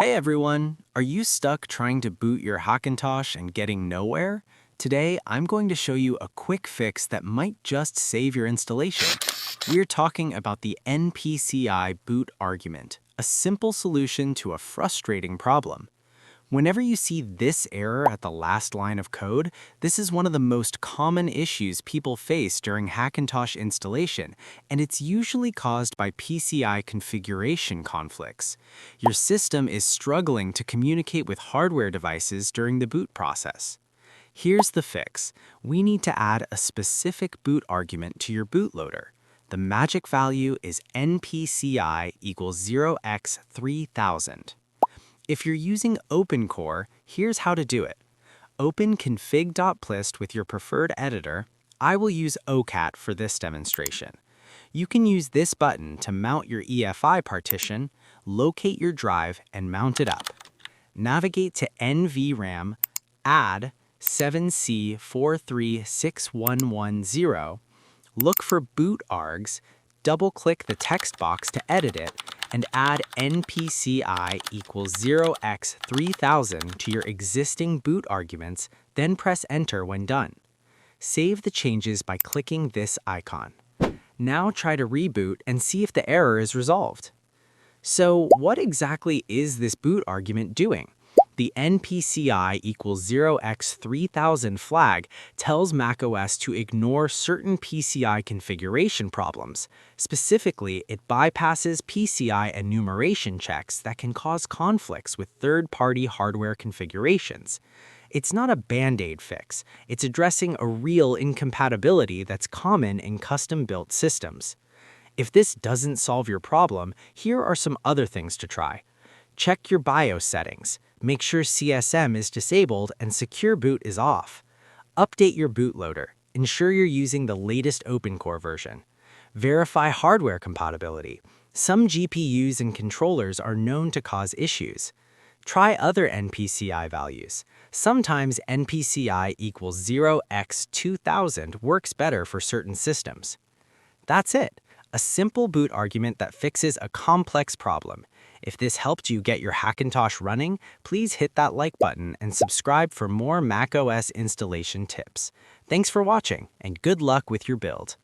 Hey everyone! Are you stuck trying to boot your Hackintosh and getting nowhere? Today, I'm going to show you a quick fix that might just save your installation. We're talking about the npci boot argument, a simple solution to a frustrating problem. Whenever you see this error at the last line of code, this is one of the most common issues people face during Hackintosh installation, and it's usually caused by PCI configuration conflicts. Your system is struggling to communicate with hardware devices during the boot process. Here's the fix. We need to add a specific boot argument to your bootloader. The magic value is npci equals 0x3000. If you're using opencore, here's how to do it. Open config.plist with your preferred editor. I will use OCAT for this demonstration. You can use this button to mount your EFI partition, locate your drive, and mount it up. Navigate to NVRAM, add 7C4361110, look for boot args, double-click the text box to edit it, and add npci equals 0x3000 to your existing boot arguments, then press enter when done. Save the changes by clicking this icon. Now try to reboot and see if the error is resolved. So what exactly is this boot argument doing? The npci equals 0x3000 flag tells macOS to ignore certain PCI configuration problems. Specifically, it bypasses PCI enumeration checks that can cause conflicts with third-party hardware configurations. It's not a band-aid fix. It's addressing a real incompatibility that's common in custom-built systems. If this doesn't solve your problem, here are some other things to try. Check your BIOS settings. Make sure CSM is disabled and Secure Boot is off. Update your bootloader. Ensure you're using the latest opencore version. Verify hardware compatibility. Some GPUs and controllers are known to cause issues. Try other npci values. Sometimes npci equals 0x2000 works better for certain systems. That's it. A simple boot argument that fixes a complex problem. If this helped you get your Hackintosh running, please hit that like button and subscribe for more macOS installation tips. Thanks for watching, and good luck with your build.